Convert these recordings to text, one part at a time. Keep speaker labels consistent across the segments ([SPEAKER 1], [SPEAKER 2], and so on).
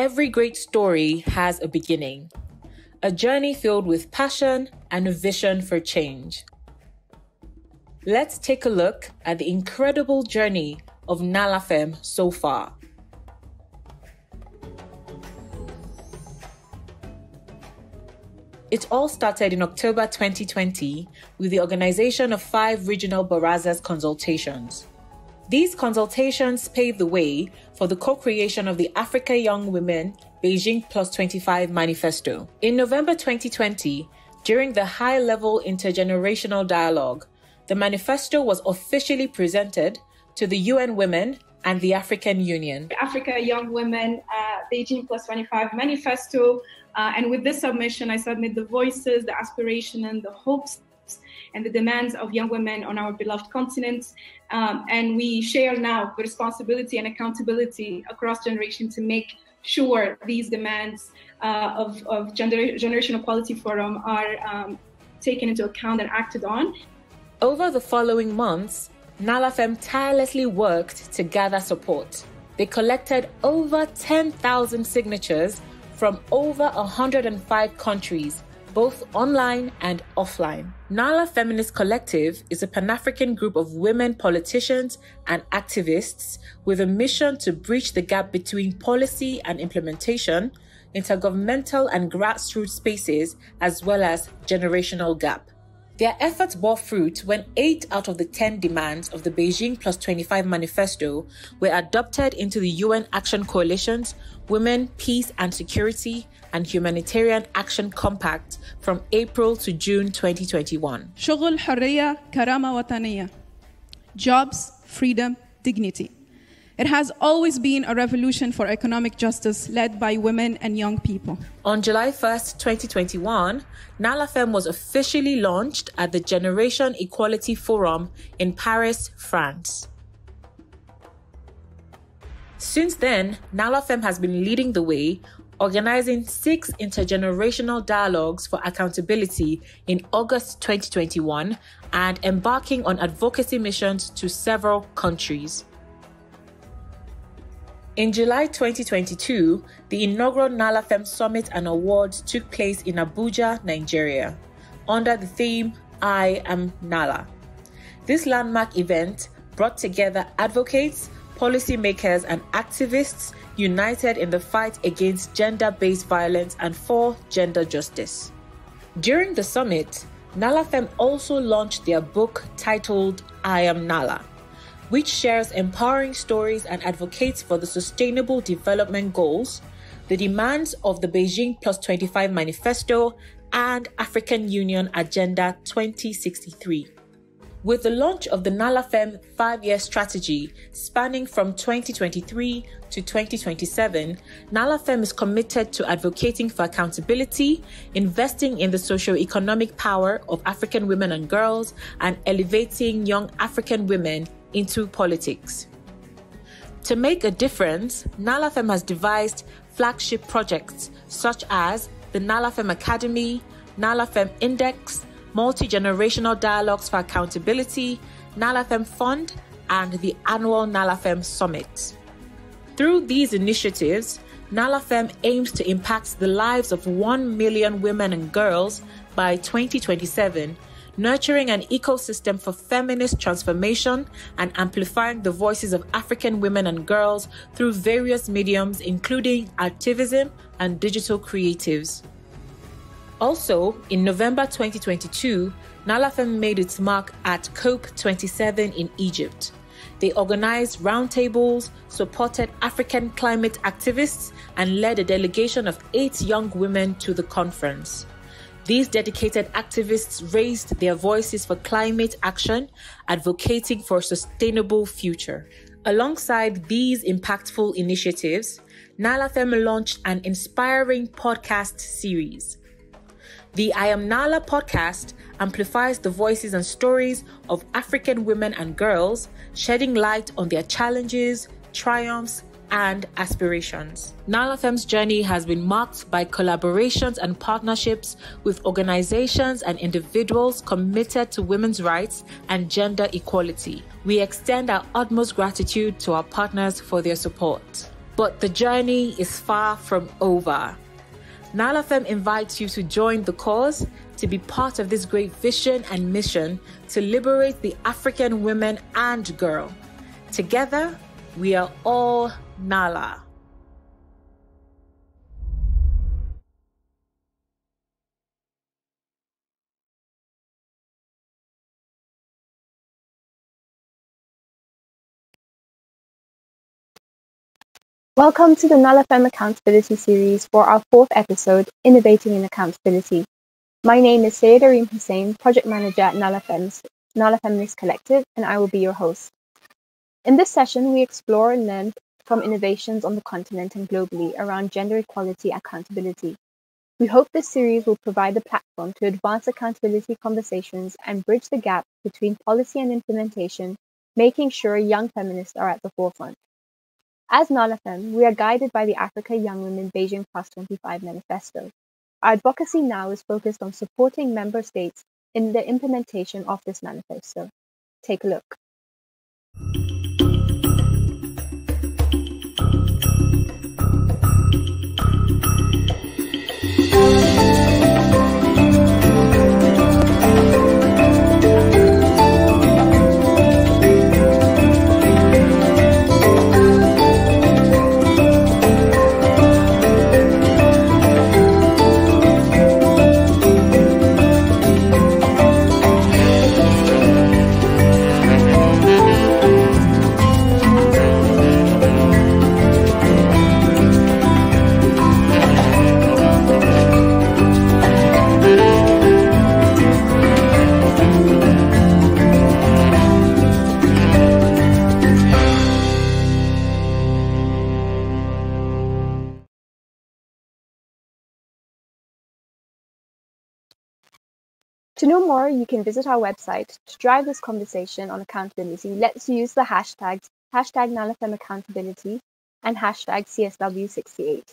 [SPEAKER 1] Every great story has a beginning, a journey filled with passion and a vision for change. Let's take a look at the incredible journey of Nalafem so far. It all started in October 2020 with the organization of 5 regional barazas consultations. These consultations paved the way for the co-creation of the Africa Young Women Beijing Plus 25 Manifesto. In November 2020, during the high-level Intergenerational Dialogue, the manifesto was officially presented to the UN Women and the African Union.
[SPEAKER 2] Africa Young Women Beijing Plus 25 Manifesto. And with this submission, I submit the voices, the aspiration, and the hopes and the demands of young women on our beloved continent. And we share now the responsibility and accountability across generations to make sure these demands of Generation Equality Forum are taken into account and acted on.
[SPEAKER 1] Over the following months, Nalafem tirelessly worked to gather support. They collected over 10,000 signatures from over 105 countries, both online and offline. Nala Feminist Collective is a Pan-African group of women politicians and activists with a mission to bridge the gap between policy and implementation, intergovernmental and grassroots spaces, as well as generational gap. Their efforts bore fruit when 8 out of the 10 demands of the Beijing Plus 25 Manifesto were adopted into the UN Action Coalition's Women, Peace and Security and Humanitarian Action Compact from April to June 2021.
[SPEAKER 3] شغل حرية كرامة وطنية. Jobs, freedom, dignity. It has always been a revolution for economic justice led by women and young people.
[SPEAKER 1] On July 1st, 2021, Nalafem was officially launched at the Generation Equality Forum in Paris, France. Since then, Nalafem has been leading the way, organizing 6 intergenerational dialogues for accountability in August 2021 and embarking on advocacy missions to several countries. In July 2022, the inaugural Nalafem Summit and Awards took place in Abuja, Nigeria, under the theme, I Am Nala. This landmark event brought together advocates, policymakers, and activists united in the fight against gender-based violence and for gender justice. During the summit, Nalafem also launched their book titled I Am Nala, which shares empowering stories and advocates for the Sustainable Development Goals, the demands of the Beijing Plus 25 Manifesto, and African Union Agenda 2063. With the launch of the Nalafem 5-year strategy spanning from 2023 to 2027, Nalafem is committed to advocating for accountability, investing in the socio-economic power of African women and girls, and elevating young African women into politics. To make a difference, Nalafem has devised flagship projects such as the Nalafem Academy, Nalafem Index, Multi-Generational Dialogues for Accountability, Nalafem Fund, and the annual Nalafem Summit. Through these initiatives, Nalafem aims to impact the lives of 1 million women and girls by 2027, nurturing an ecosystem for feminist transformation and amplifying the voices of African women and girls through various mediums, including activism and digital creatives. Also, in November 2022, Nalafem made its mark at COP27 in Egypt. They organized roundtables, supported African climate activists, and led a delegation of 8 young women to the conference. These dedicated activists raised their voices for climate action, advocating for a sustainable future. Alongside these impactful initiatives, Nalafem launched an inspiring podcast series. The I Am Nala podcast amplifies the voices and stories of African women and girls, shedding light on their challenges, triumphs, and aspirations. Nalafem's journey has been marked by collaborations and partnerships with organizations and individuals committed to women's rights and gender equality. We extend our utmost gratitude to our partners for their support. But the journey is far from over. Nalafem invites you to join the cause, to be part of this great vision and mission to liberate the African women and girl. Together, we are all Nala.
[SPEAKER 4] Welcome to the Nalafem Accountability Series for our 4th episode, Innovating in Accountability. My name is Sayed Areem Hussain, Project Manager at Nalafem's Collective, and I will be your host. In this session, we explore and learn from innovations on the continent and globally around gender equality accountability. We hope this series will provide a platform to advance accountability conversations and bridge the gap between policy and implementation, making sure young feminists are at the forefront. As Nalafem, we are guided by the Africa Young Women Beijing Plus 25 Manifesto. Our advocacy now is focused on supporting member states in the implementation of this manifesto. Take a look. To know more, you can visit our website. To drive this conversation on accountability, let's use the hashtags #Nalafem Accountability and #CSW68.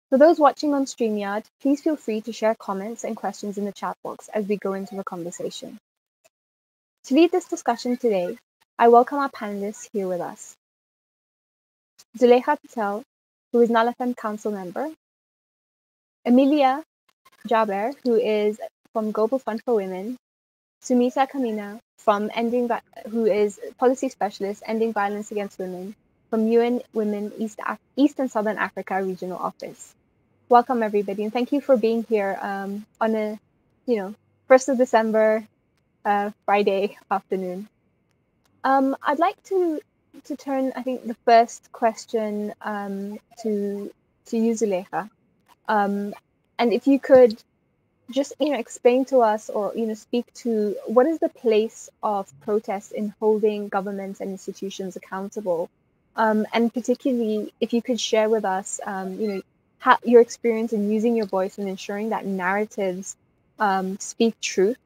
[SPEAKER 4] For those watching on StreamYard, please feel free to share comments and questions in the chat box as we go into the conversation. To lead this discussion today, I welcome our panelists here with us. Zulekha Patel, who is Nalafem Council member, Emilia Jaber, who is from Global Fund for Women, Sumita Kamina, who is Policy Specialist, Ending Violence Against Women, from UN Women East and Southern Africa Regional Office. Welcome, everybody, and thank you for being here on a, 1st of December, Friday afternoon. I'd like to turn, I think, the first question to you, Zulekha. And if you could just explain to us or speak to what is the place of protest in holding governments and institutions accountable, and particularly if you could share with us your experience in using your voice and ensuring that narratives speak truth,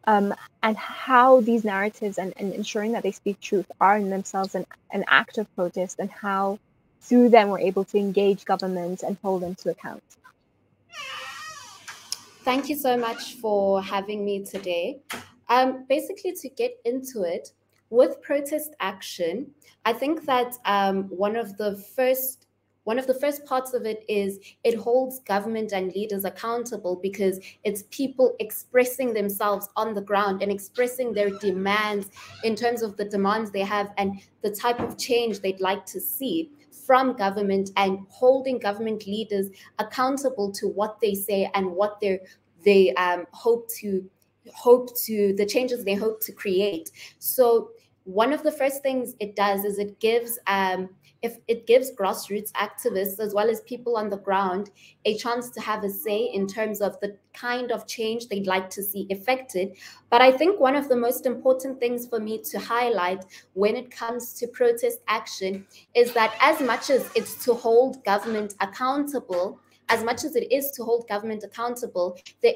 [SPEAKER 4] and how these narratives and ensuring that they speak truth are in themselves an act of protest, and how through them we're able to engage governments and hold them to account.
[SPEAKER 5] Thank you so much for having me today. Basically, to get into it, with protest action, I think that one of the first parts of it is it holds government and leaders accountable, because it's people expressing themselves on the ground and expressing their demands in terms of the demands they have and the type of change they'd like to see from government, and holding government leaders accountable to what they say and what they hope to the changes they hope to create. So one of the first things it does is it gives grassroots activists as well as people on the ground a chance to have a say in terms of the kind of change they'd like to see effected. But I think one of the most important things for me to highlight when it comes to protest action is that as much as it's to hold government accountable, there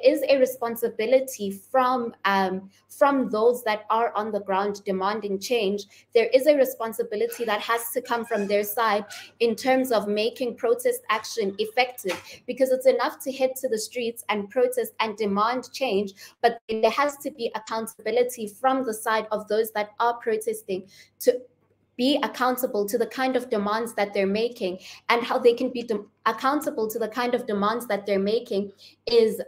[SPEAKER 5] is a responsibility from those that are on the ground demanding change. There is a responsibility that has to come from their side in terms of making protest action effective, because it's enough to head to the streets and protest and demand change, but there has to be accountability from the side of those that are protesting be accountable to the kind of demands that they're making, and how they can be accountable to the kind of demands that they're making is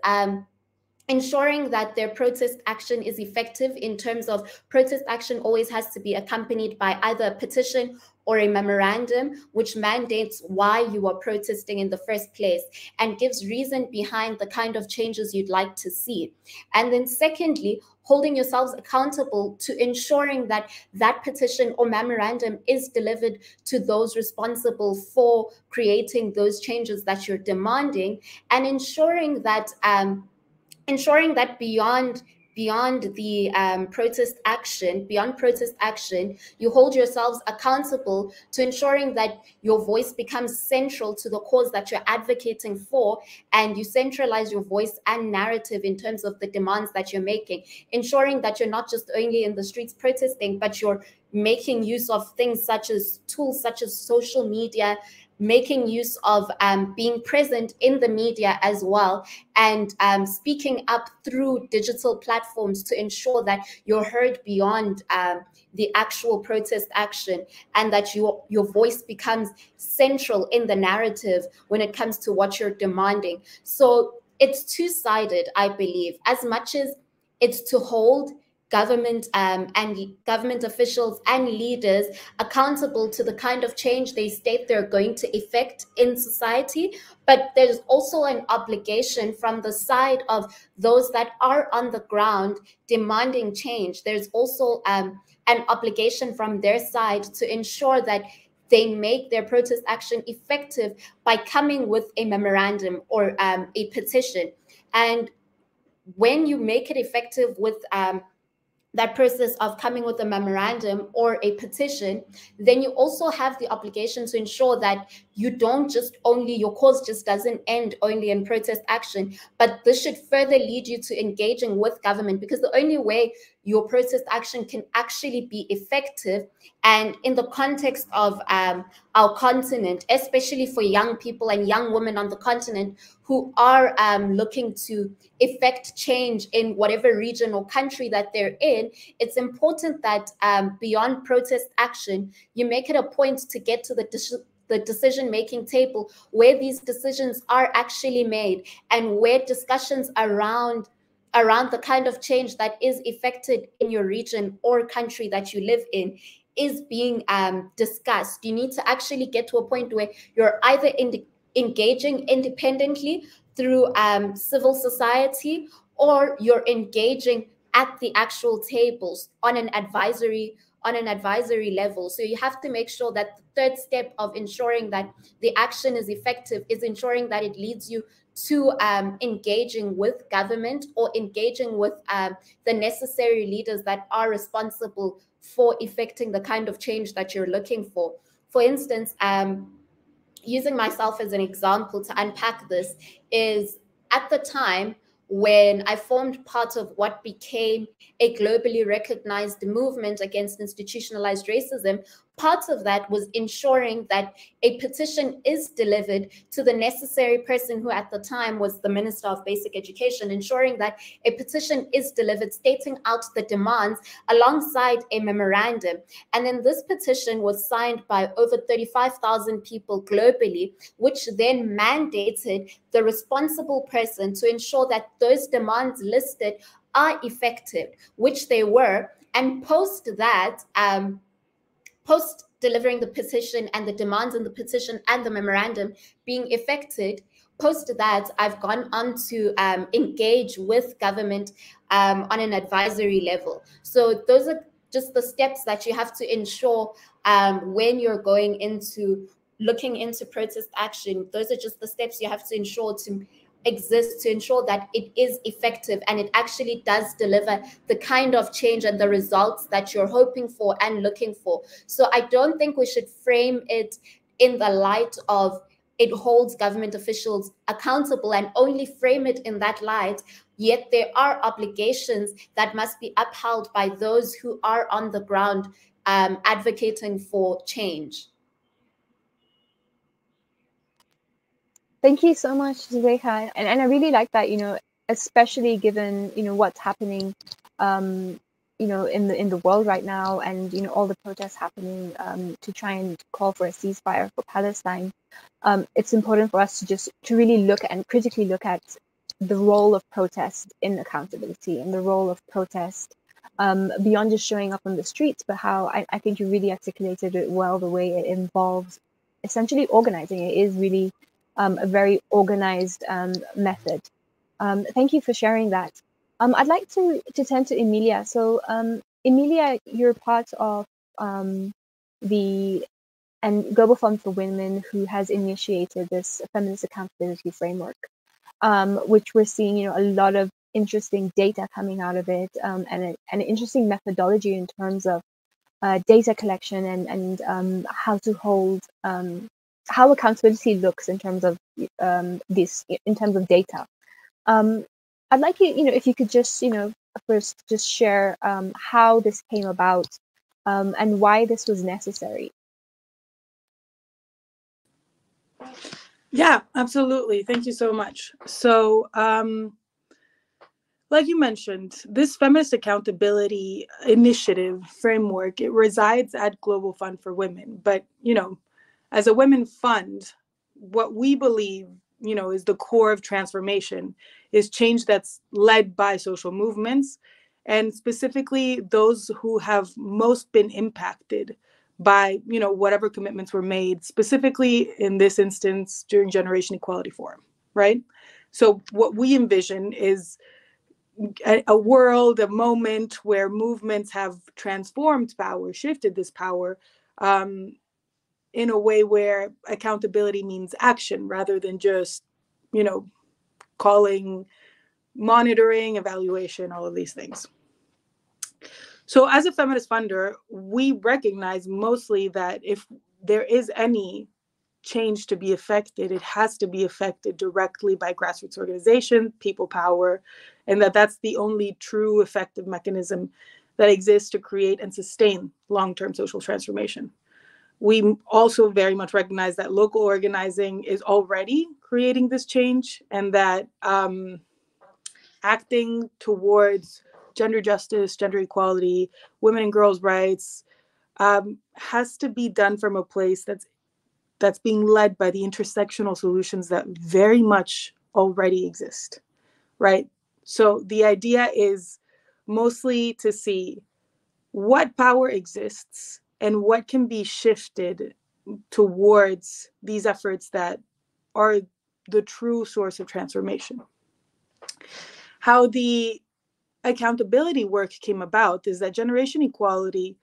[SPEAKER 5] ensuring that their protest action is effective. In terms of protest action always has to be accompanied by either a petition or a memorandum which mandates why you are protesting in the first place and gives reason behind the kind of changes you'd like to see. And then secondly, holding yourselves accountable to ensuring that that petition or memorandum is delivered to those responsible for creating those changes that you're demanding, and ensuring that beyond the protest action, you hold yourselves accountable to ensuring that your voice becomes central to the cause that you're advocating for, and you centralize your voice and narrative in terms of the demands that you're making, ensuring that you're not just only in the streets protesting, but you're making use of things such as tools such as social media, making use of being present in the media as well, and speaking up through digital platforms to ensure that you're heard beyond the actual protest action, and that your voice becomes central in the narrative when it comes to what you're demanding. So it's two-sided, I believe. As much as it's to hold government and government officials and leaders accountable to the kind of change they state they're going to effect in society, but there's also an obligation from the side of those that are on the ground demanding change. There's also an obligation from their side to ensure that they make their protest action effective by coming with a memorandum or a petition. And when you make it effective with that process of coming with a memorandum or a petition, then you also have the obligation to ensure that you don't just only, your cause just doesn't end only in protest action, but this should further lead you to engaging with government, because the only way your protest action can actually be effective, and in the context of our continent, especially for young people and young women on the continent who are looking to effect change in whatever region or country that they're in, it's important that beyond protest action, you make it a point to get to the decision-making table where these decisions are actually made, and where discussions around the kind of change that is effected in your region or country that you live in is being discussed. You need to actually get to a point where you're either engaging independently through civil society, or you're engaging at the actual tables on an advisory level. So you have to make sure that the third step of ensuring that the action is effective is ensuring that it leads you to engaging with government, or engaging with the necessary leaders that are responsible for effecting the kind of change that you're looking for. For instance, using myself as an example to unpack this, is at the time when I formed part of what became a globally recognized movement against institutionalized racism, part of that was ensuring that a petition is delivered to the necessary person, who at the time was the Minister of Basic Education, ensuring that a petition is delivered stating out the demands alongside a memorandum. And then this petition was signed by over 35,000 people globally, which then mandated the responsible person to ensure that those demands listed are effective, which they were. And post that, post delivering the petition and the demands in the petition and the memorandum being effected, post that, I've gone on to engage with government on an advisory level. So those are just the steps that you have to ensure when you're going into looking into protest action. Those are just the steps you have to ensure to exist, to ensure that it is effective and it actually does deliver the kind of change and the results that you're hoping for and looking for. So I don't think we should frame it in the light of it holds government officials accountable and only frame it in that light. Yet there are obligations that must be upheld by those who are on the ground advocating for change.
[SPEAKER 4] Thank you so much, Zuleika. And I really like that, especially given, what's happening in the world right now, and all the protests happening to try and call for a ceasefire for Palestine, it's important for us to really look and critically look at the role of protest in accountability, and the role of protest beyond just showing up on the streets, but how I think you really articulated it well, the way it involves essentially organizing. It is really a very organized method. Thank you for sharing that. I'd like to turn to Emilia. So, Emilia, you're part of the Global Fund for Women, who has initiated this feminist accountability framework, which we're seeing, a lot of interesting data coming out of it, and an interesting methodology in terms of data collection and how to hold how accountability looks in terms of in terms of data. I'd like you, if you could just, first just share how this came about and why this was necessary.
[SPEAKER 6] Yeah, absolutely. Thank you so much. So, like you mentioned, this feminist accountability initiative framework, it resides at Global Fund for Women. But, as a women fund, what we believe, is the core of transformation is change that's led by social movements, and specifically those who have most been impacted by, whatever commitments were made, specifically in this instance during Generation Equality Forum, right? So what we envision is a world, a moment where movements have transformed power, shifted this power in a way where accountability means action rather than just, calling, monitoring, evaluation, all of these things. So as a feminist funder, we recognize mostly that if there is any change to be affected, it has to be affected directly by grassroots organization, people power, and that's the only true effective mechanism that exists to create and sustain long-term social transformation. We also very much recognize that local organizing is already creating this change, and that acting towards gender justice, gender equality, women and girls' rights has to be done from a place that's being led by the intersectional solutions that very much already exist, right? So the idea is mostly to see what power exists and what can be shifted towards these efforts that are the true source of transformation. How the accountability work came about is that Generation Equality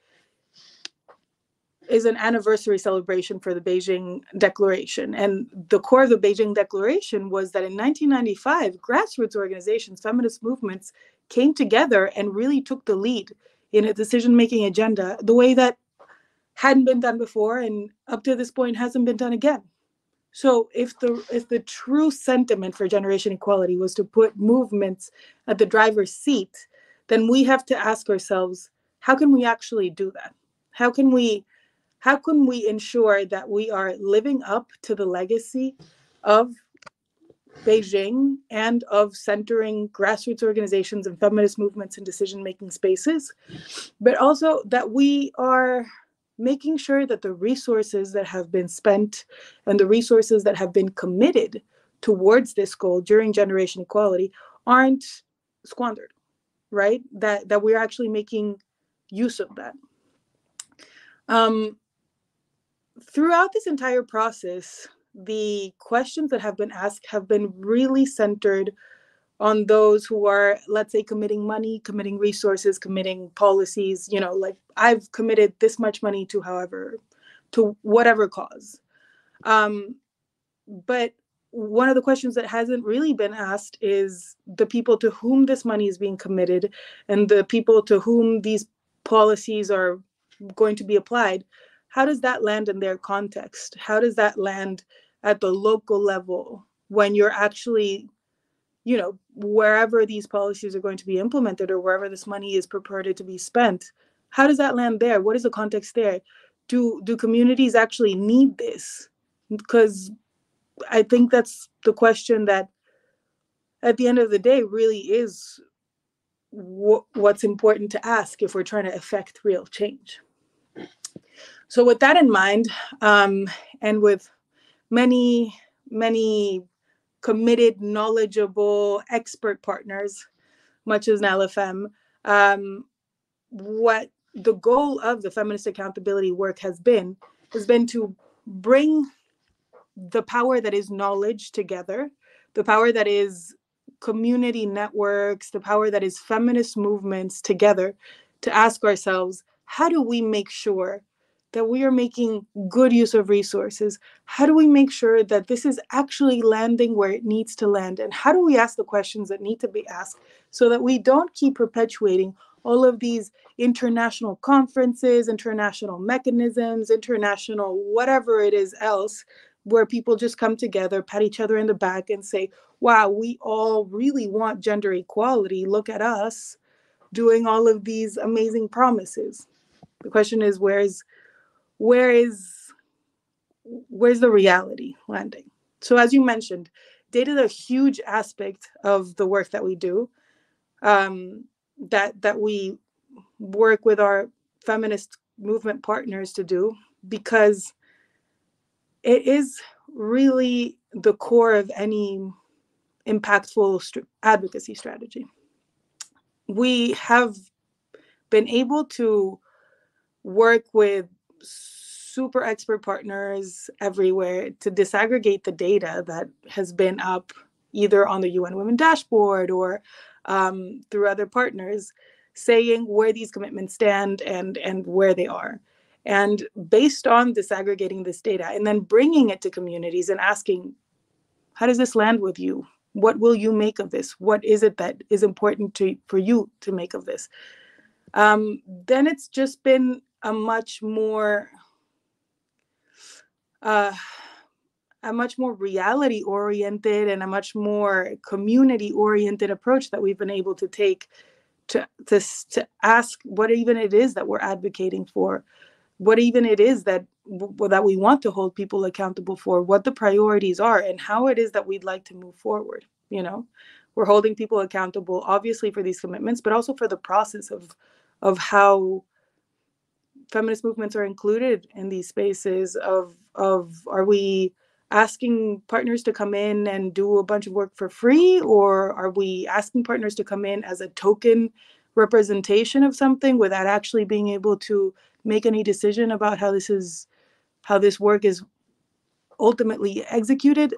[SPEAKER 6] is an anniversary celebration for the Beijing Declaration. And the core of the Beijing Declaration was that in 1995, grassroots organizations, feminist movements came together and really took the lead in a decision-making agenda the way that hadn't been done before, and up to this point hasn't been done again. So if the true sentiment for Generation Equality was to put movements at the driver's seat, then we have to ask ourselves, how can we actually do that? How can we ensure that we are living up to the legacy of Beijing and of centering grassroots organizations and feminist movements in decision-making spaces, but also that we are making sure that the resources that have been spent and the resources that have been committed towards this goal during Generation Equality aren't squandered, right? That we're actually making use of that. Throughout this entire process, the questions that have been asked have been really centered on those who are, let's say, committing money, committing resources, committing policies, like I've committed this much money to whatever cause. But one of the questions that hasn't really been asked is the people to whom this money is being committed and the people to whom these policies are going to be applied. How does that land in their context? How does that land at the local level when you're actually, wherever these policies are going to be implemented or wherever this money is purported to be spent? How does that land there? What is the context there? Do communities actually need this? Because I think that's the question that at the end of the day really is what's important to ask if we're trying to affect real change. So with that in mind, and with many committed, knowledgeable, expert partners, much as Nalafem, what the goal of the feminist accountability work has been to bring the power that is knowledge together, the power that is community networks, the power that is feminist movements together, to ask ourselves, how do we make sure that we are making good use of resources? How do we make sure that this is actually landing where it needs to land? And how do we ask the questions that need to be asked so that we don't keep perpetuating all of these international conferences, international mechanisms, international whatever it is else, where people just come together, pat each other in the back and say, wow, we all really want gender equality. Look at us doing all of these amazing promises. The question is, where's the reality landing? So as you mentioned, data is a huge aspect of the work that we do, that we work with our feminist movement partners to do, because it is really the core of any impactful advocacy strategy. We have been able to work with super expert partners everywhere to disaggregate the data that has been up either on the UN Women Dashboard or through other partners, saying where these commitments stand and where they are. And based on disaggregating this data and then bringing it to communities and asking, how does this land with you? What will you make of this? What is it that is important for you to make of this? Then it's just been a much more reality-oriented and a much more community-oriented approach that we've been able to take to ask what even it is that we're advocating for, what even it is that we want to hold people accountable for, what the priorities are, and how it is that we'd like to move forward. You know, we're holding people accountable, obviously, for these commitments, but also for the process of how feminist movements are included in these spaces of are we asking partners to come in and do a bunch of work for free, or are we asking partners to come in as a token representation of something without actually being able to make any decision about how this work is ultimately executed?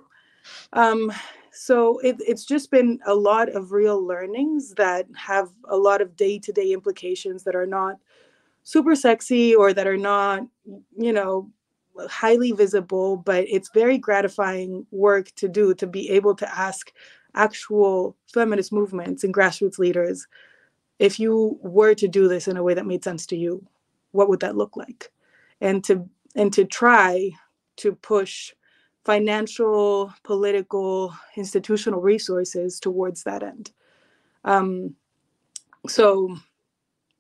[SPEAKER 6] So it's just been a lot of real learnings that have a lot of day-to-day implications that are not super sexy or that are not, highly visible, but it's very gratifying work to do, to be able to ask actual feminist movements and grassroots leaders, if you were to do this in a way that made sense to you, what would that look like? And to try to push financial, political, institutional resources towards that end. So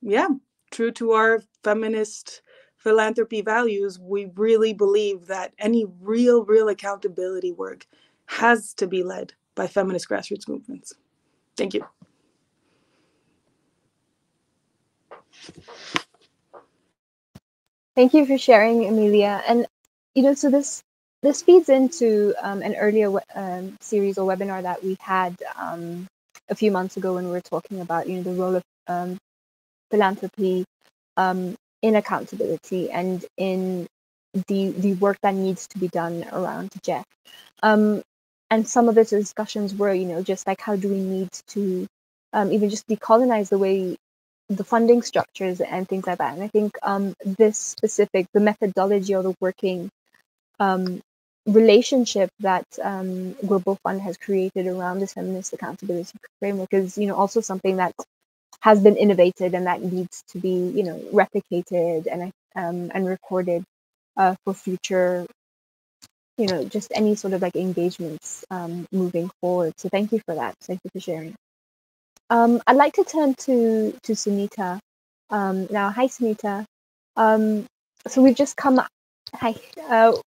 [SPEAKER 6] yeah, true to our feminist philanthropy values, we really believe that any real accountability work has to be led by feminist grassroots movements. Thank you.
[SPEAKER 4] Thank you for sharing, Emilia. And so this feeds into an earlier series or webinar that we had a few months ago when we were talking about the role of philanthropy in accountability and in the work that needs to be done around JEF. And some of the discussions were, just like how do we need to even just decolonize the way the funding structures and things like that. And I think the methodology or the working relationship that Global Fund has created around this feminist accountability framework is, also something that has been innovated and that needs to be, replicated and recorded for future, just any sort of like engagements moving forward. So thank you for that. Thank you for sharing. I'd like to turn to Sunita now. Hi, Sunita. So we've just come. Hi.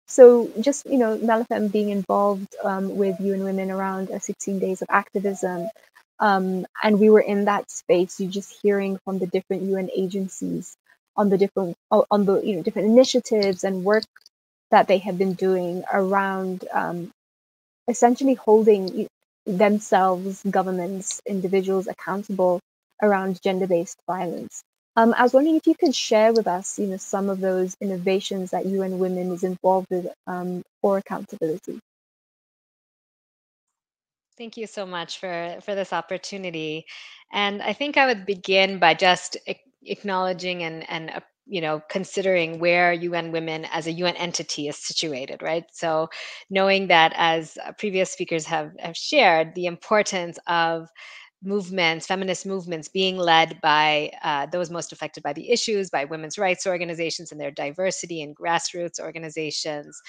[SPEAKER 4] So just Nalafem being involved with UN Women around 16 days of activism. And we were in that space, you just hearing from the different UN agencies on the different different initiatives and work that they have been doing around essentially holding themselves, governments, individuals accountable around gender-based violence. I was wondering if you could share with us, some of those innovations that UN Women is involved with for accountability.
[SPEAKER 7] Thank you so much for this opportunity. And I think I would begin by just acknowledging and considering where UN Women as a UN entity is situated, right? So knowing that, as previous speakers have shared, the importance of movements, feminist movements being led by those most affected by the issues, by women's rights organizations and their diversity and grassroots organizations.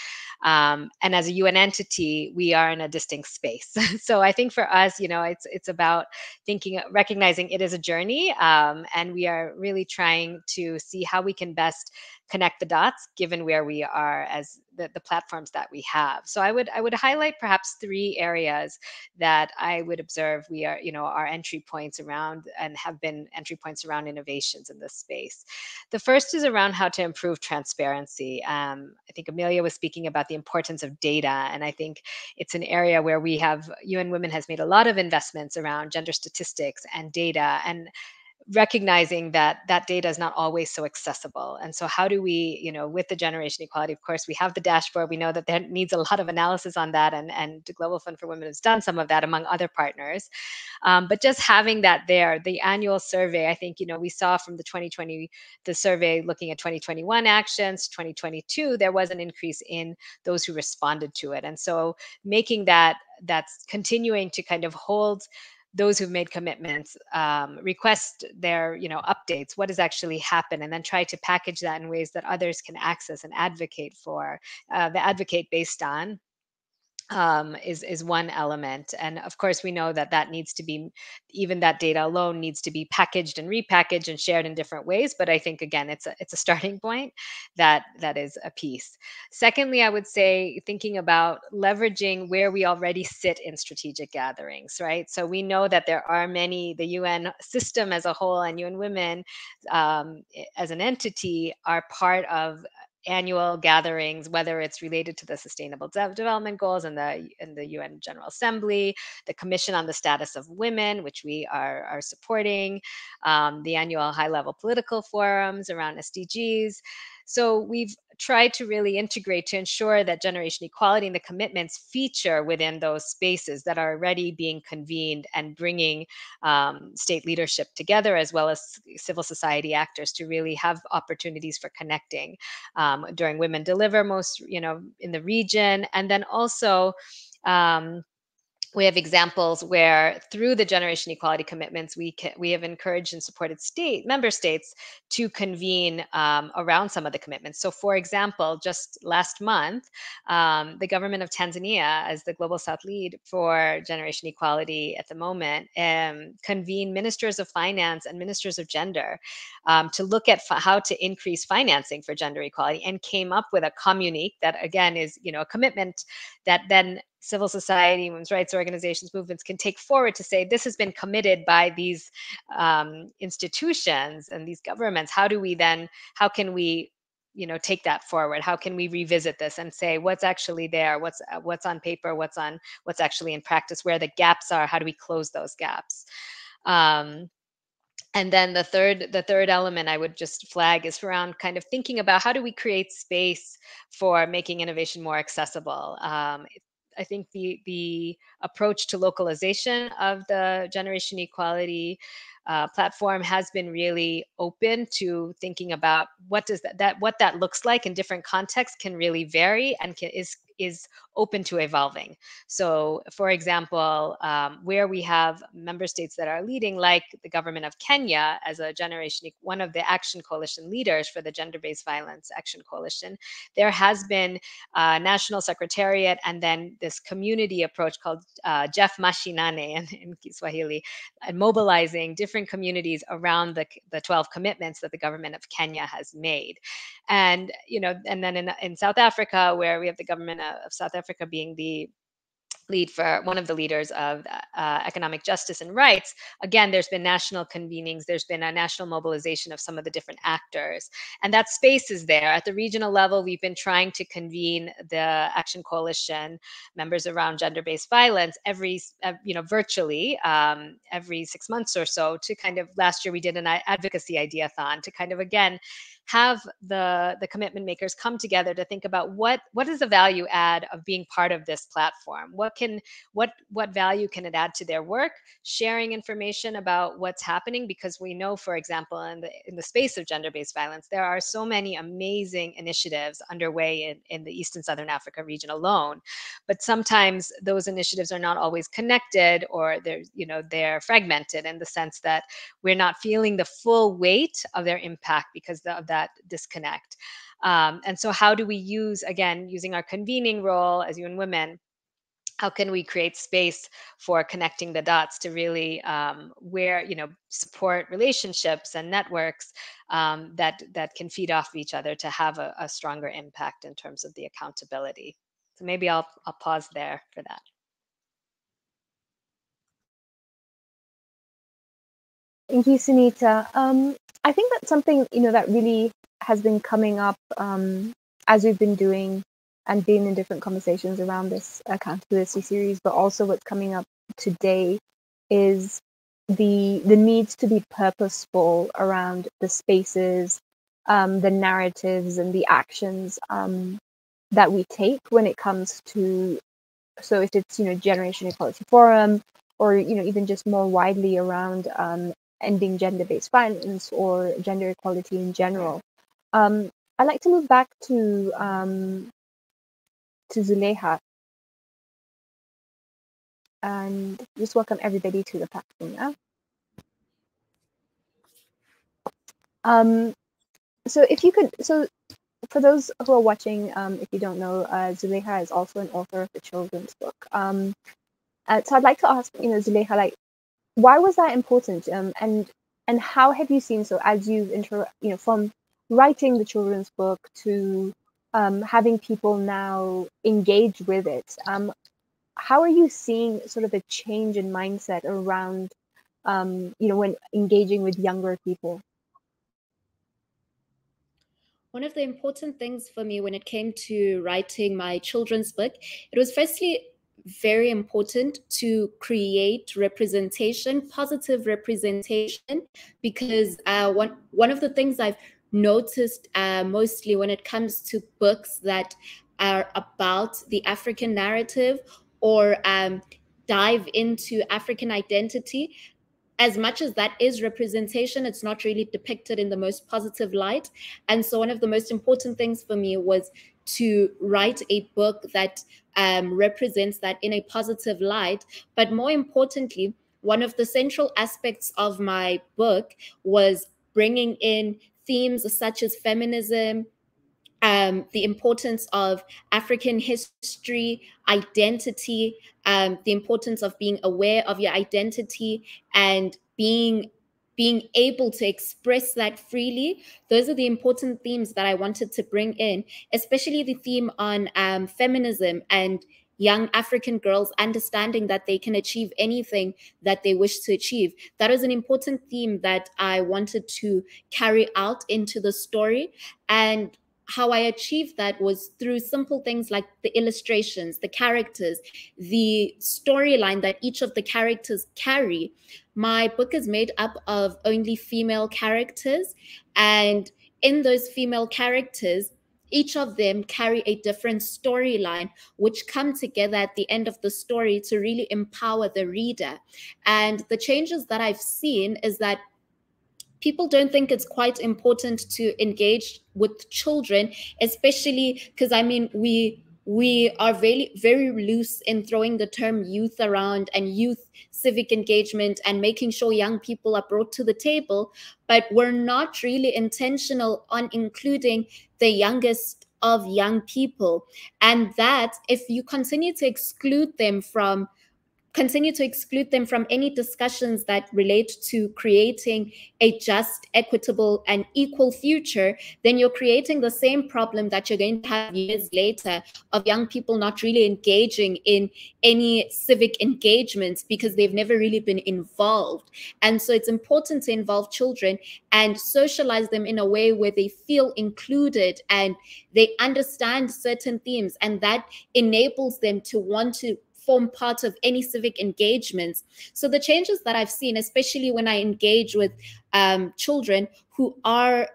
[SPEAKER 7] And as a UN entity, we are in a distinct space. So I think for us, it's about recognizing it is a journey, and we are really trying to see how we can best connect the dots given where we are as the platforms that we have. So I would highlight perhaps 3 areas that I would observe we are, our entry points around and have been entry points around innovations in this space. The first is around how to improve transparency. I think Amelia was speaking about the importance of data, and I think it's an area where UN Women has made a lot of investments around gender statistics and data, and recognizing that data is not always so accessible. And so how do we, with the generation equality, of course, we have the dashboard. We know that there needs a lot of analysis on that, and the Global Fund for Women has done some of that among other partners. But just having that there, the annual survey, I think, we saw from the survey looking at 2021 actions, 2022, there was an increase in those who responded to it. And so making that's continuing to kind of hold those who've made commitments, request their updates, what has actually happened, and then try to package that in ways that others can access and advocate for, advocate based on, is one element. And of course, we know that needs to be, even that data alone needs to be packaged and repackaged and shared in different ways. But I think, again, it's a starting point that is a piece. Secondly, I would say thinking about leveraging where we already sit in strategic gatherings, right? So we know that there are many, the UN system as a whole and UN Women as an entity are part of annual gatherings, whether it's related to the Sustainable Development Goals and the UN General Assembly, the Commission on the Status of Women, which we are supporting, the annual high-level political forums around SDGs. So we've tried to really integrate to ensure that generation equality and the commitments feature within those spaces that are already being convened and bringing state leadership together, as well as civil society actors, to really have opportunities for connecting during Women Deliver, most in the region. And then also we have examples where, through the generation equality commitments, we have encouraged and supported member states to convene around some of the commitments. So, for example, just last month, the government of Tanzania, as the Global South lead for generation equality at the moment, convened ministers of finance and ministers of gender to look at how to increase financing for gender equality, and came up with a communique that, again, is a commitment that then civil society, women's rights organizations, movements can take forward to say, this has been committed by these institutions and these governments. How can we take that forward? How can we revisit this and say what's actually there, what's on paper, what's actually in practice, where the gaps are, how do we close those gaps? And then the third element I would just flag is around kind of thinking about how do we create space for making innovation more accessible. I think the approach to localization of the generation equality platform has been really open to thinking about what that looks like in different contexts, can really vary, and is open to evolving. So, for example, where we have member states that are leading, like the government of Kenya as one of the Action Coalition leaders for the Gender-Based Violence Action Coalition, there has been a national secretariat and then this community approach called Jeff Mashinane in Kiswahili, and mobilizing different communities around the 12 commitments that the government of Kenya has made. And, and then in South Africa, where we have the government of South Africa being the lead for one of the leaders of economic justice and rights, again, there's been national convenings, there's been a national mobilization of some of the different actors. And that space is there. At the regional level, we've been trying to convene the Action Coalition members around gender-based violence virtually every 6 months or so to kind of, last year we did an advocacy ideathon to kind of, again, have the commitment makers come together to think about what is the value add of being part of this platform. What value can it add to their work? Sharing information about what's happening, because we know, for example, in the space of gender-based violence, there are so many amazing initiatives underway in the East and Southern Africa region alone. But sometimes those initiatives are not always connected, or they're fragmented in the sense that we're not feeling the full weight of their impact because of that disconnect. And so how do we using our convening role as UN Women, how can we create space for connecting the dots to really support relationships and networks that can feed off each other to have a stronger impact in terms of the accountability. So maybe I'll pause there for that.
[SPEAKER 4] Thank you, Sunita. I think that's something that really has been coming up as we've been doing and being in different conversations around this accountability series, but also what's coming up today is the need to be purposeful around the spaces, the narratives, and the actions that we take when it comes to, so if it's Generation Equality Forum, or even just more widely around ending gender-based violence or gender equality in general. I'd like to move back to Zuleyha and just welcome everybody to the platform now. So if you could, so for those who are watching, if you don't know, Zuleyha is also an author of a children's book. So I'd like to ask, Zuleyha, why was that important? And how have you seen, so as you've from writing the children's book to having people now engage with it, how are you seeing sort of a change in mindset around, when engaging with younger people?
[SPEAKER 5] One of the important things for me when it came to writing my children's book, it was firstly very important to create representation, positive representation, because one of the things I've noticed mostly when it comes to books that are about the African narrative or dive into African identity, as much as that is representation, it's not really depicted in the most positive light. And so one of the most important things for me was to write a book that represents that in a positive light. But more importantly, one of the central aspects of my book was bringing in themes such as feminism, the importance of African history, identity, the importance of being aware of your identity and being able to express that freely. Those are the important themes that I wanted to bring in, especially the theme on feminism and young African girls understanding that they can achieve anything that they wish to achieve. That was an important theme that I wanted to carry out into the story. And how I achieved that was through simple things like the illustrations, the characters, the storyline that each of the characters carry. My book is made up of only female characters, and in those female characters, each of them carry a different storyline, which come together at the end of the story to really empower the reader. And the changes that I've seen is that people don't think it's quite important to engage with children, especially because, I mean, we are very, very loose in throwing the term youth around and youth civic engagement and making sure young people are brought to the table, but we're not really intentional on including the youngest of young people. And that if you continue to exclude them from continue to exclude them from any discussions that relate to creating a just, equitable, and equal future, then you're creating the same problem that you're going to have years later of young people not really engaging in any civic engagements because they've never really been involved. And so it's important to involve children and socialize them in a way where they feel included and they understand certain themes, and that enables them to want to form part of any civic engagements. So the changes that I've seen, especially when I engage with children who are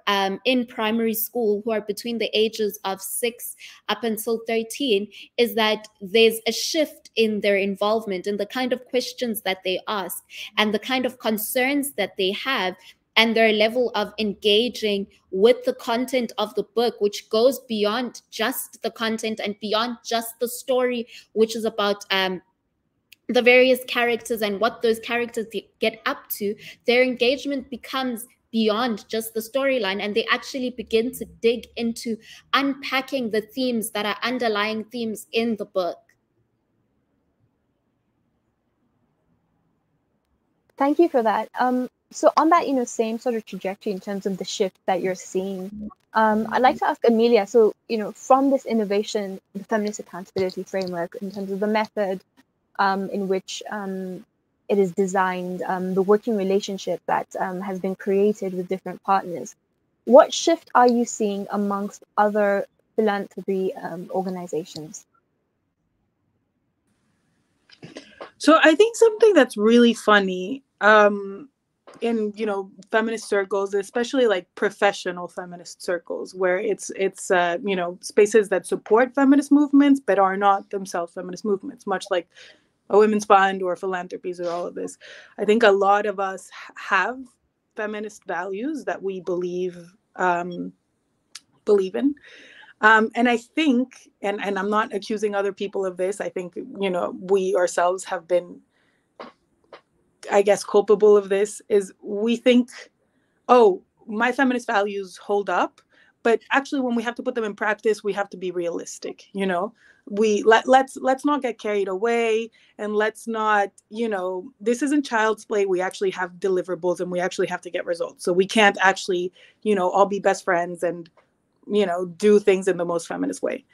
[SPEAKER 5] in primary school, who are between the ages of 6 up until 13, is that there's a shift in their involvement, in the kind of questions that they ask and the kind of concerns that they have, and their level of engaging with the content of the book, which goes beyond just the content and beyond just the story, which is about the various characters and what those characters get up to. Their engagement becomes beyond just the storyline, and they actually begin to dig into unpacking the themes that are underlying themes in the book.
[SPEAKER 4] Thank you for that. So on that, same sort of trajectory in terms of the shift that you're seeing, I'd like to ask Amelia, so, from this innovation, the feminist accountability framework, in terms of the method in which it is designed, the working relationship that has been created with different partners, what shift are you seeing amongst other philanthropy organizations?
[SPEAKER 6] So I think something that's really funny in feminist circles, especially like professional feminist circles, where it's spaces that support feminist movements but are not themselves feminist movements, much like a women's fund or philanthropies or all of this. I think a lot of us have feminist values that we believe in. And I think, and I'm not accusing other people of this, I think, we ourselves have been, I guess, culpable of this, is we think, oh, my feminist values hold up, but actually when we have to put them in practice, we have to be realistic. Let's not get carried away, and let's not, this isn't child's play. We actually have deliverables and we actually have to get results. So we can't actually, all be best friends and do things in the most feminist way.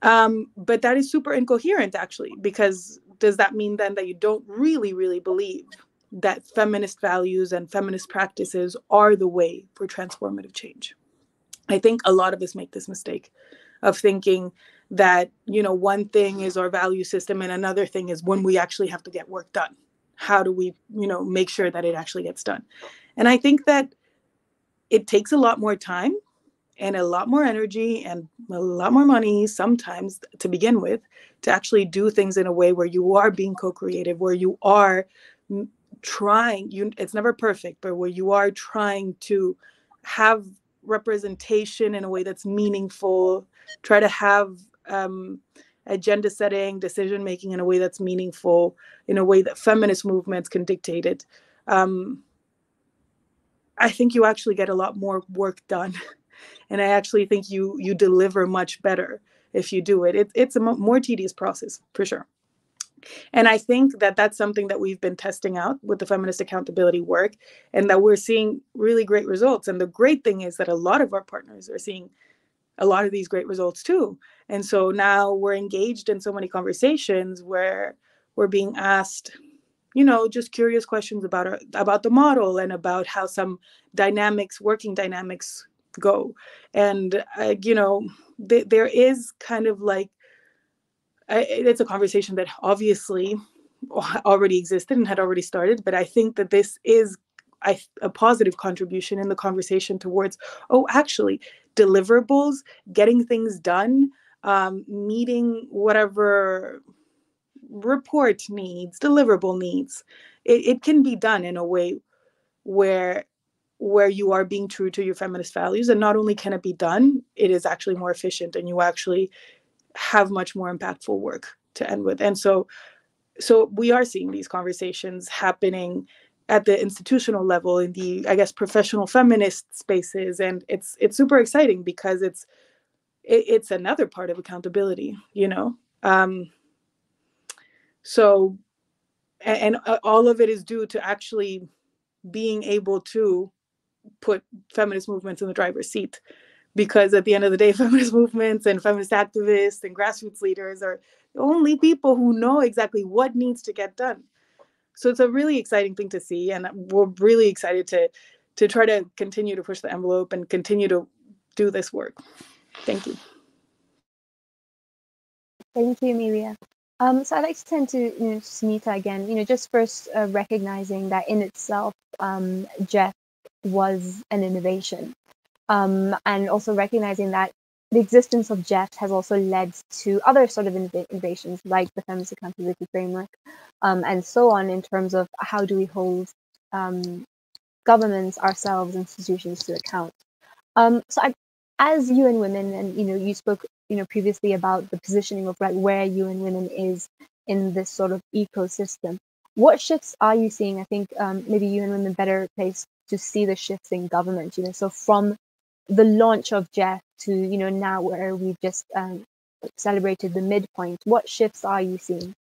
[SPEAKER 6] But that is super incoherent, actually, because does that mean then that you don't really, really believe that feminist values and feminist practices are the way for transformative change? I think a lot of us make this mistake of thinking that, one thing is our value system and another thing is when we actually have to get work done. How do we, make sure that it actually gets done? And I think that it takes a lot more time and a lot more energy and a lot more money sometimes to begin with, to actually do things in a way where you are being co-creative, where you are trying, it's never perfect, but where you are trying to have representation in a way that's meaningful, try to have agenda setting, decision making in a way that's meaningful, in a way that feminist movements can dictate it. I think you actually get a lot more work done. And I actually think you deliver much better if you do it. It's a more tedious process, for sure. And I think that that's something that we've been testing out with the feminist accountability work, and that we're seeing really great results. And the great thing is that a lot of our partners are seeing a lot of these great results too. And so now we're engaged in so many conversations where we're being asked, just curious questions about the model and about how some working dynamics go. And there is kind of like, it's a conversation that obviously already existed and had already started, but I think that this is a positive contribution in the conversation towards, actually deliverables, getting things done, meeting whatever report needs, deliverable needs. It can be done in a way where you are being true to your feminist values. And not only can it be done, it is actually more efficient, and you actually have much more impactful work to end with. And so we are seeing these conversations happening at the institutional level, in the, I guess, professional feminist spaces. And it's super exciting because it's another part of accountability, So and all of it is due to actually being able to put feminist movements in the driver's seat. Because at the end of the day, feminist movements and feminist activists and grassroots leaders are the only people who know exactly what needs to get done. So it's a really exciting thing to see, and we're really excited to try to continue to push the envelope and continue to do this work. Thank you.
[SPEAKER 4] Thank you, Amelia. So I'd like to turn to Sunita again. Just first recognizing that in itself, Jeff was an innovation, and also recognizing that the existence of Jeff has also led to other sort of innovations like the Feminist Accountability Framework, and so on, in terms of how do we hold governments, ourselves, institutions to account. As UN Women, and you spoke previously about the positioning of where UN Women is in this sort of ecosystem. What shifts are you seeing? I think maybe UN Women better placed to see the shifts in government. So from the launch of Jeff to now where we've just celebrated the midpoint, what shifts are you seeing?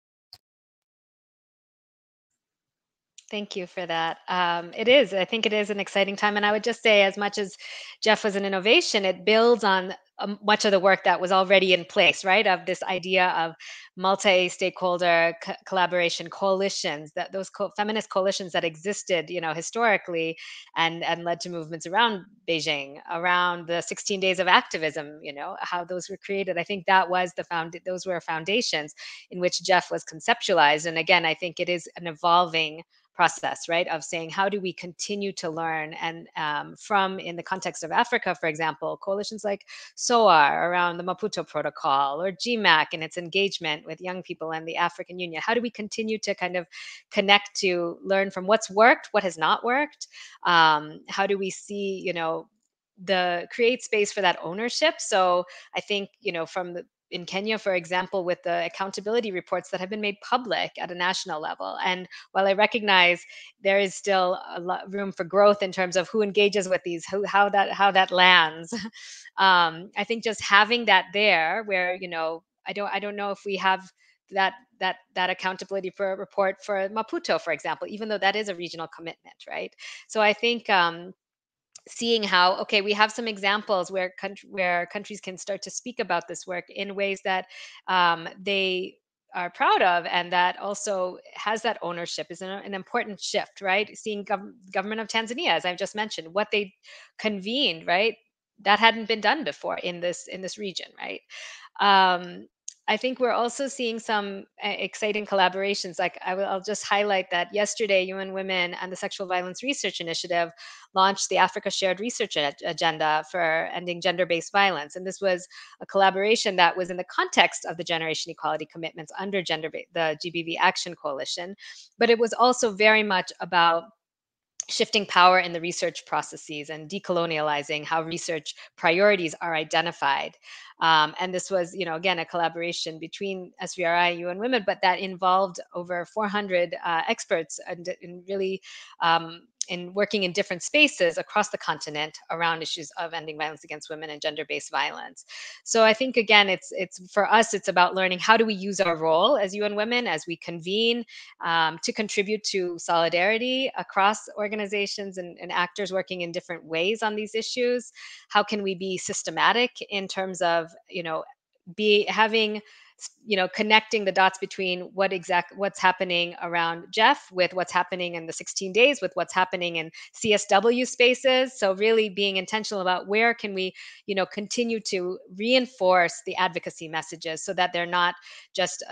[SPEAKER 7] Thank you for that. I think it is an exciting time. And I would just say, as much as Jeff was an innovation, it builds on much of the work that was already in place, right? Of this idea of multi-stakeholder collaboration coalitions, that those feminist coalitions that existed, historically, and led to movements around Beijing, around the 16 days of activism, how those were created. I think that was those were foundations in which Jeff was conceptualized. And again, I think it is an evolving process, right, of saying how do we continue to learn, and from, in the context of Africa, for example, coalitions like SOAR around the Maputo Protocol, or GMAC and its engagement with young people and the African Union. How do we continue to kind of connect to learn from what's worked, what has not worked? How do we see, create space for that ownership? So I think, in Kenya, for example, with the accountability reports that have been made public at a national level. And while I recognize there is still a lot room for growth in terms of who engages with these, how that lands, I think just having that there, where I don't know if we have that accountability for a report for Maputo, for example, even though that is a regional commitment, right? So I think seeing how, okay, we have some examples where countries can start to speak about this work in ways that they are proud of, and that also has that ownership, is an important shift, right? Seeing government of Tanzania, as I've just mentioned, what they convened, right? That hadn't been done before in this region, right? I think we're also seeing some exciting collaborations. Like I'll just highlight that yesterday, UN Women and the Sexual Violence Research Initiative launched the Africa Shared Research Agenda for ending gender-based violence. And this was a collaboration that was in the context of the generation equality commitments under the GBV Action Coalition. But it was also very much about shifting power in the research processes and decolonializing how research priorities are identified. And this was, again, a collaboration between SVRI and UN Women, but that involved over 400 experts, and really in working in different spaces across the continent around issues of ending violence against women and gender-based violence. So I think, again, it's for us, it's about learning how do we use our role as UN Women, as we convene, to contribute to solidarity across organizations and actors working in different ways on these issues. How can we be systematic in terms of, connecting the dots between what's happening around Jeff with what's happening in the 16 days, with what's happening in CSW spaces. So really being intentional about where can we, continue to reinforce the advocacy messages so that they're not just,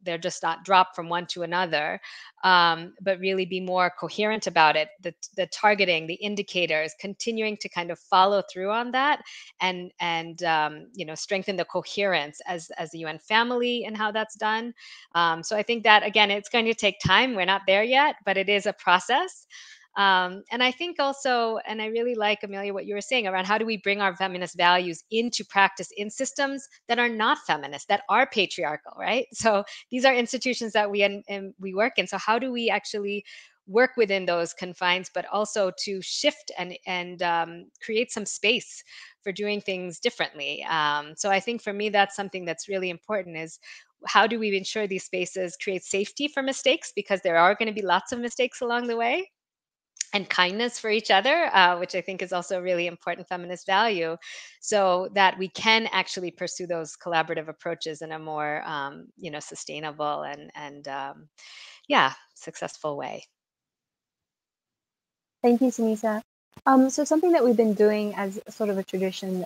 [SPEAKER 7] they're just not dropped from one to another, but really be more coherent about it. The targeting, the indicators, continuing to kind of follow through on that, and strengthen the coherence as the UN family and how that's done. So I think that, again, it's going to take time. We're not there yet, but it is a process. And I think also, and I really like, Amelia, what you were saying around how do we bring our feminist values into practice in systems that are not feminist, that are patriarchal, right? So these are institutions that we work in. So how do we actually work within those confines, but also to shift and create some space for doing things differently. So I think for me, that's something that's really important, is how do we ensure these spaces create safety for mistakes, because there are going to be lots of mistakes along the way, and kindness for each other, which I think is also a really important feminist value, so that we can actually pursue those collaborative approaches in a more, sustainable and yeah, successful way.
[SPEAKER 4] Thank you, Sunisa. So something that we've been doing as sort of a tradition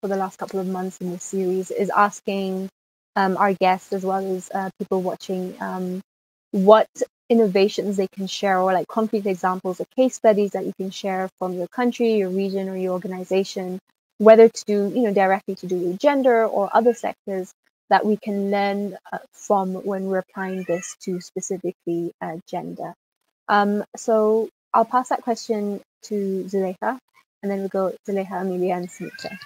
[SPEAKER 4] for the last couple of months in this series is asking our guests, as well as people watching, what innovations they can share, or like concrete examples or case studies that you can share from your country, your region, or your organization, whether to do, directly to do with gender or other sectors, that we can learn from when we're applying this to specifically gender. So I'll pass that question to Zulekha, and then we'll go Zulekha, Amelia, and Sunita.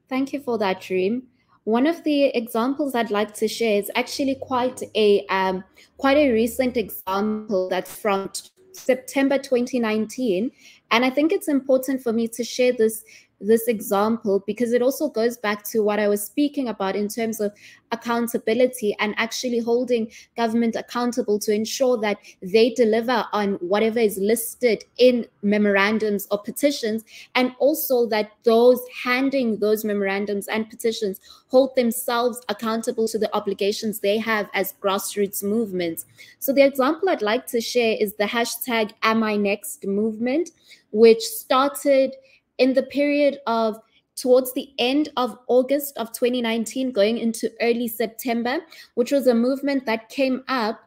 [SPEAKER 5] Thank you for that, Dream. One of the examples I'd like to share is actually quite a recent example that's from September 2019, and I think it's important for me to share this example because it also goes back to what I was speaking about in terms of accountability and actually holding government accountable to ensure that they deliver on whatever is listed in memorandums or petitions, and also that those handing those memorandums and petitions hold themselves accountable to the obligations they have as grassroots movements. So the example I'd like to share is the hashtag #AmINext movement, which started in the period of towards the end of August of 2019, going into early September, which was a movement that came up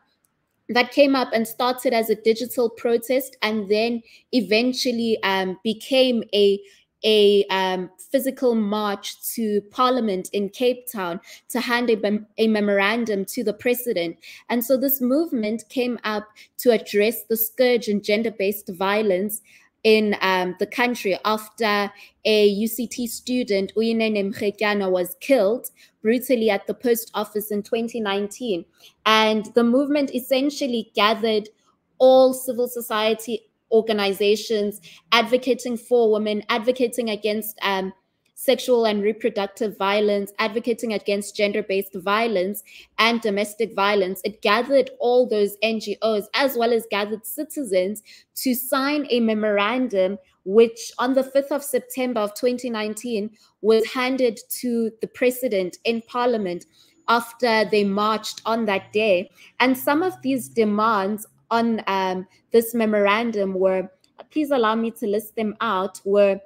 [SPEAKER 5] and started as a digital protest, and then eventually became a physical march to Parliament in Cape Town to hand a memorandum to the president. And so this movement came up to address the scourge and gender-based violence in the country after a UCT student, Uyinene Mkhetyana, was killed brutally at the post office in 2019. And the movement essentially gathered all civil society organizations advocating for women, advocating against sexual and reproductive violence, advocating against gender-based violence and domestic violence. It gathered all those NGOs as well as gathered citizens to sign a memorandum, which on the 5th of September of 2019 was handed to the president in Parliament after they marched on that day. And some of these demands on this memorandum were, please allow me to list them out, were,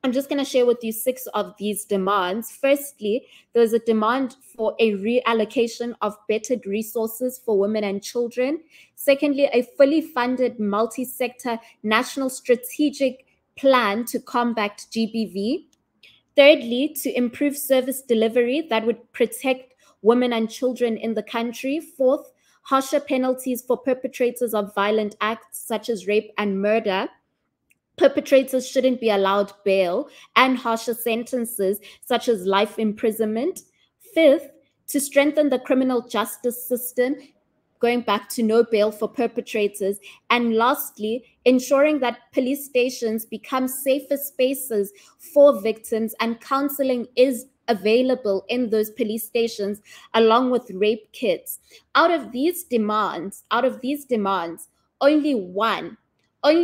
[SPEAKER 5] I'm just going to share with you 6 of these demands. Firstly, there was a demand for a reallocation of bettered resources for women and children. Secondly, a fully funded multi-sector national strategic plan to combat GBV. Thirdly, to improve service delivery that would protect women and children in the country. Fourth, harsher penalties for perpetrators of violent acts such as rape and murder. Perpetrators shouldn't be allowed bail, and harsher sentences such as life imprisonment. Fifth, to strengthen the criminal justice system, going back to no bail for perpetrators. And lastly, ensuring that police stations become safer spaces for victims and counseling is available in those police stations, along with rape kits. Out of these demands, only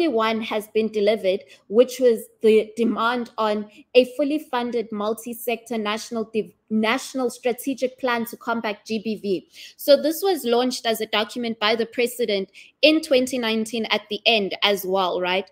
[SPEAKER 5] one has been delivered, which was the demand on a fully funded multi-sector national strategic plan to combat GBV. So this was launched as a document by the president in 2019 at the end as well, right?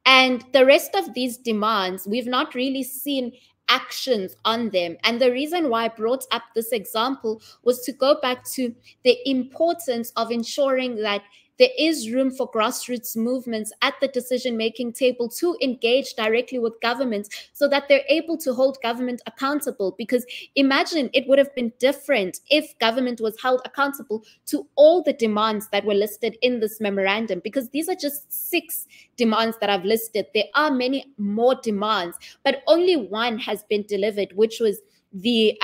[SPEAKER 5] And the rest of these demands, we've not really seen actions on them. And the reason why I brought up this example was to go back to the importance of ensuring that there is room for grassroots movements at the decision-making table to engage directly with governments so that they're able to hold government accountable. Because imagine it would have been different if government was held accountable to all the demands that were listed in this memorandum, because these are just 6 demands that I've listed. There are many more demands, but only one has been delivered, which was the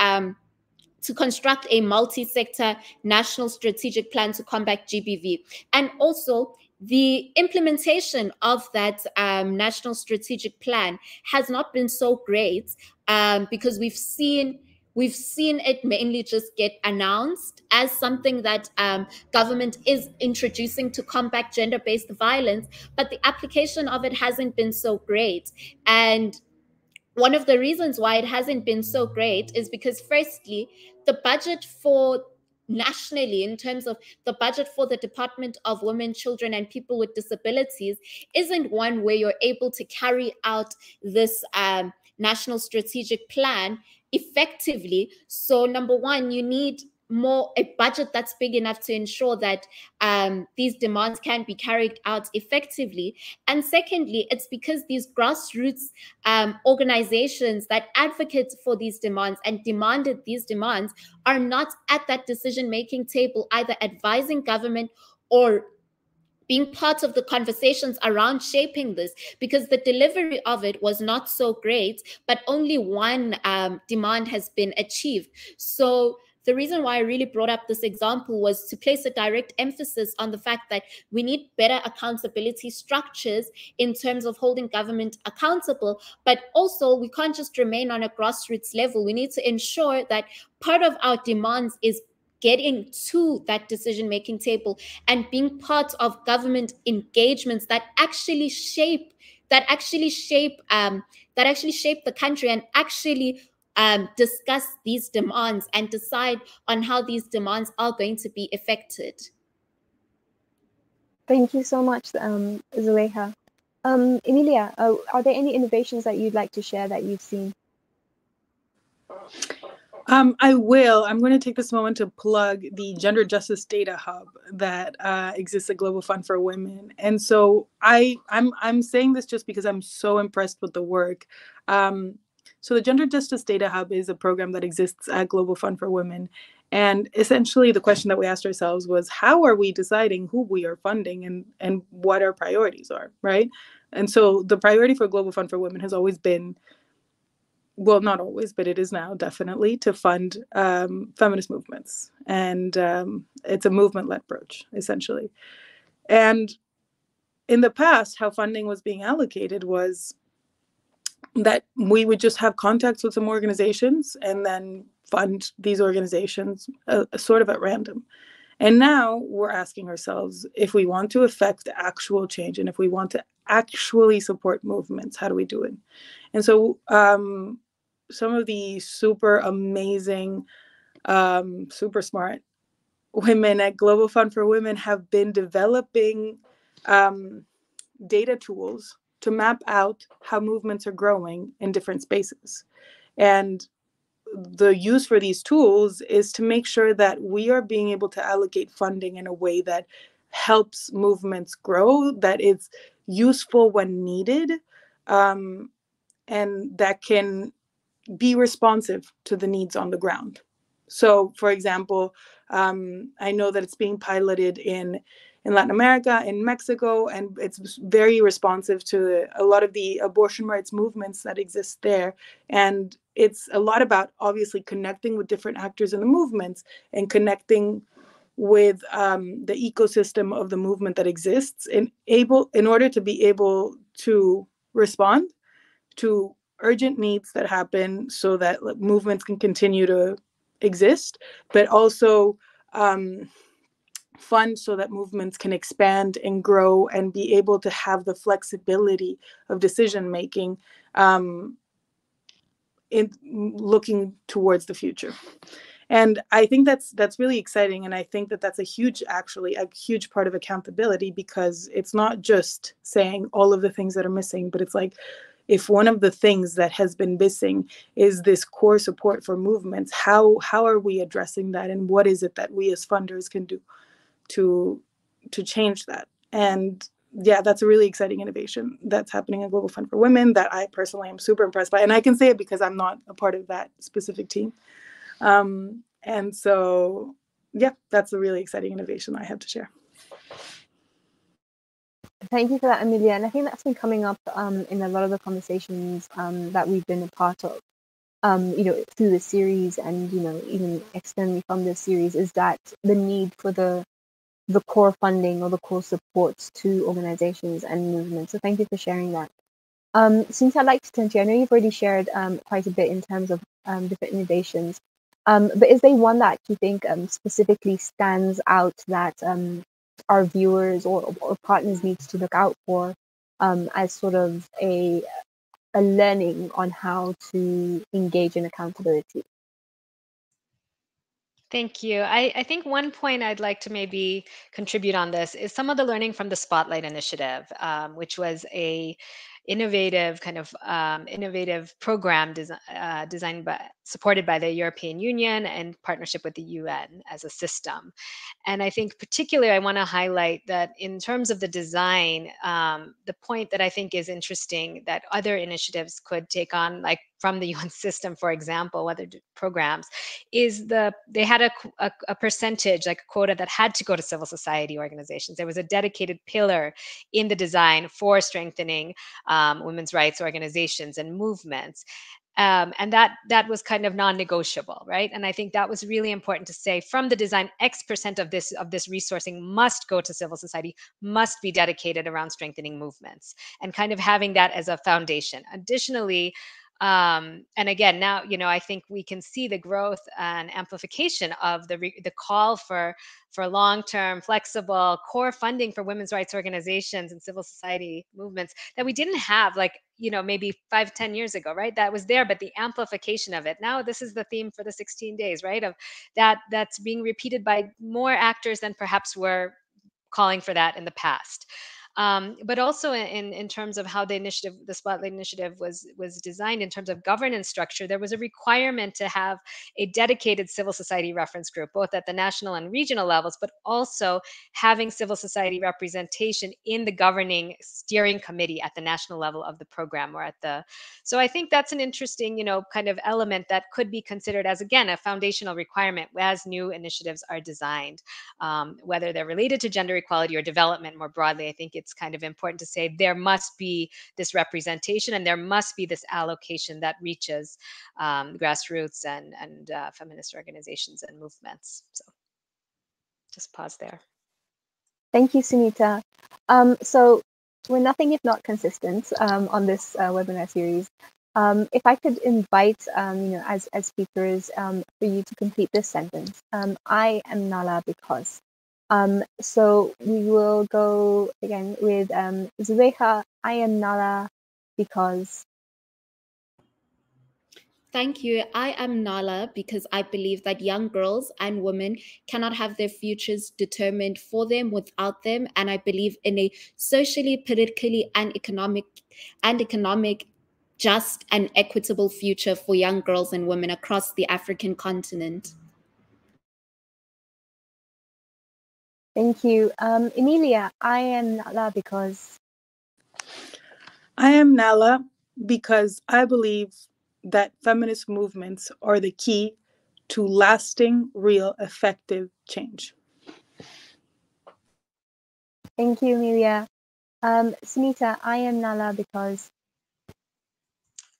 [SPEAKER 5] to construct a multi-sector national strategic plan to combat GBV. And also, the implementation of that national strategic plan has not been so great because we've seen it mainly just get announced as something that government is introducing to combat gender-based violence, but the application of it hasn't been so great. And one of the reasons why it hasn't been so great is because, firstly, the budget for nationally, in terms of the budget for the Department of Women, Children, and People with Disabilities, isn't one where you're able to carry out this national strategic plan effectively. So, number one, you need a budget that's big enough to ensure that these demands can be carried out effectively. And secondly, it's because these grassroots organizations that advocate for these demands and demanded these demands are not at that decision-making table, either advising government or being part of the conversations around shaping this, because the delivery of it was not so great, but only one demand has been achieved. So the reason why I really brought up this example was to place a direct emphasis on the fact that we need better accountability structures in terms of holding government accountable, but also we can't just remain on a grassroots level. We need to ensure that part of our demands is getting to that decision-making table and being part of government engagements that actually shape the country and actually discuss these demands and decide on how these demands are going to be effected.
[SPEAKER 4] Thank you so much, Zuleika. Emilia, are there any innovations that you'd like to share that you've seen?
[SPEAKER 6] I will. I'm going to take this moment to plug the Gender Justice Data Hub that exists at Global Fund for Women. And so I'm saying this just because I'm so impressed with the work. So the Gender Justice Data Hub is a program that exists at Global Fund for Women. And essentially the question that we asked ourselves was, how are we deciding who we are funding and what our priorities are, right? And so the priority for Global Fund for Women has always been, well, not always, but it is now definitely, to fund feminist movements. And it's a movement-led approach, essentially. And in the past, how funding was being allocated was that we would just have contacts with some organizations and then fund these organizations sort of at random. And now we're asking ourselves, if we want to affect actual change and if we want to actually support movements, how do we do it? And so some of the super amazing, super smart women at Global Fund for Women have been developing data tools to map out how movements are growing in different spaces. And the use for these tools is to make sure that we are being able to allocate funding in a way that helps movements grow, that it's useful when needed, and that can be responsive to the needs on the ground. So, for example, I know that it's being piloted in Latin America, in Mexico, and it's very responsive to a lot of the abortion rights movements that exist there. And it's a lot about obviously connecting with different actors in the movements and connecting with the ecosystem of the movement that exists in order to be able to respond to urgent needs that happen so that movements can continue to exist, but also fund so that movements can expand and grow and be able to have the flexibility of decision making in looking towards the future. And I think that's really exciting. And I think that that's a huge part of accountability, because it's not just saying all of the things that are missing, but it's like, if one of the things that has been missing is this core support for movements, how are we addressing that? And what is it that we as funders can do to change that? And yeah, that's a really exciting innovation that's happening at Global Fund for Women that I personally am super impressed by. And I can say it because I'm not a part of that specific team. And so, yeah, that's a really exciting innovation I have to share.
[SPEAKER 4] Thank you for that, Emilia. And I think that's been coming up in a lot of the conversations that we've been a part of. through the series and, even externally from the series, is that the need for the core funding or the core supports to organizations and movements. So thank you for sharing that. Since I'd like to turn to you, I know you've already shared quite a bit in terms of different innovations, but is there one that you think specifically stands out that our viewers or partners need to look out for as sort of a learning on how to engage in accountability?
[SPEAKER 7] Thank you. I think one point I'd like to maybe contribute on this is some of the learning from the Spotlight Initiative, which was a innovative program designed supported by the European Union in partnership with the UN as a system. And I think particularly I want to highlight that in terms of the design, the point that I think is interesting that other initiatives could take on, like from the UN system, for example, other programs, is they had a percentage, like a quota that had to go to civil society organizations. There was a dedicated pillar in the design for strengthening women's rights organizations and movements. And that was kind of non-negotiable, right? And I think that was really important to say from the design, X% of this resourcing must go to civil society, must be dedicated around strengthening movements, and kind of having that as a foundation. Additionally, and again, now, I think we can see the growth and amplification of the call for long-term, flexible core funding for women's rights organizations and civil society movements that we didn't have, like, maybe 5-10 years ago, right? That was there, but the amplification of it. Now, this is the theme for the 16 days, right? Of that's being repeated by more actors than perhaps were calling for that in the past. But also in terms of how the Spotlight Initiative was designed in terms of governance structure, there was a requirement to have a dedicated civil society reference group, both at the national and regional levels, but also having civil society representation in the governing steering committee at the national level of the program, so I think that's an interesting, kind of element that could be considered as, again, a foundational requirement as new initiatives are designed, whether they're related to gender equality or development more broadly. I think it's kind of important to say there must be this representation and there must be this allocation that reaches grassroots and feminist organizations and movements. So just pause there.
[SPEAKER 4] Thank you, Sunita. So we're nothing if not consistent on this webinar series. If I could invite, as speakers, for you to complete this sentence. I am Nala because. So we will go again with Zuleika. I am Nala because.
[SPEAKER 5] Thank you. I am Nala because I believe that young girls and women cannot have their futures determined for them without them. And I believe in a socially, politically, and economic just and equitable future for young girls and women across the African continent.
[SPEAKER 4] Thank you. Emilia, I am Nala because.
[SPEAKER 6] I am Nala because I believe that feminist movements are the key to lasting, real, effective change.
[SPEAKER 4] Thank you, Emilia. Sunita, I am Nala because.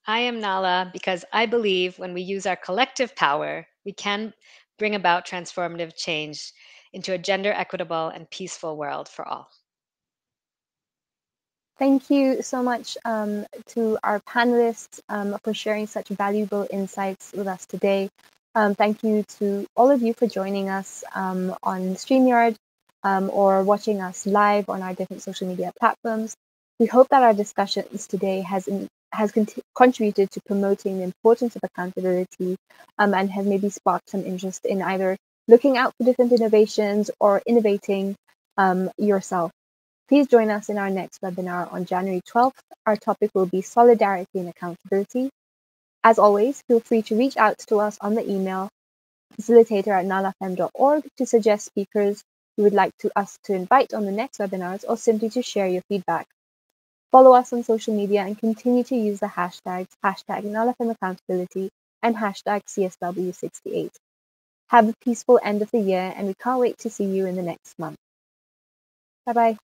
[SPEAKER 7] I am Nala because I believe when we use our collective power, we can bring about transformative change into a gender equitable and peaceful world for all.
[SPEAKER 4] Thank you so much to our panelists for sharing such valuable insights with us today. Thank you to all of you for joining us on StreamYard or watching us live on our different social media platforms. We hope that our discussions today has contributed to promoting the importance of accountability and has maybe sparked some interest in either looking out for different innovations or innovating yourself. Please join us in our next webinar on January 12th. Our topic will be solidarity and accountability. As always, feel free to reach out to us on the email facilitator@nalafem.org to suggest speakers you would like us to invite on the next webinars or simply to share your feedback. Follow us on social media and continue to use the hashtags #NalafemAccountability and #CSW68. Have a peaceful end of the year, and we can't wait to see you in the next month. Bye-bye.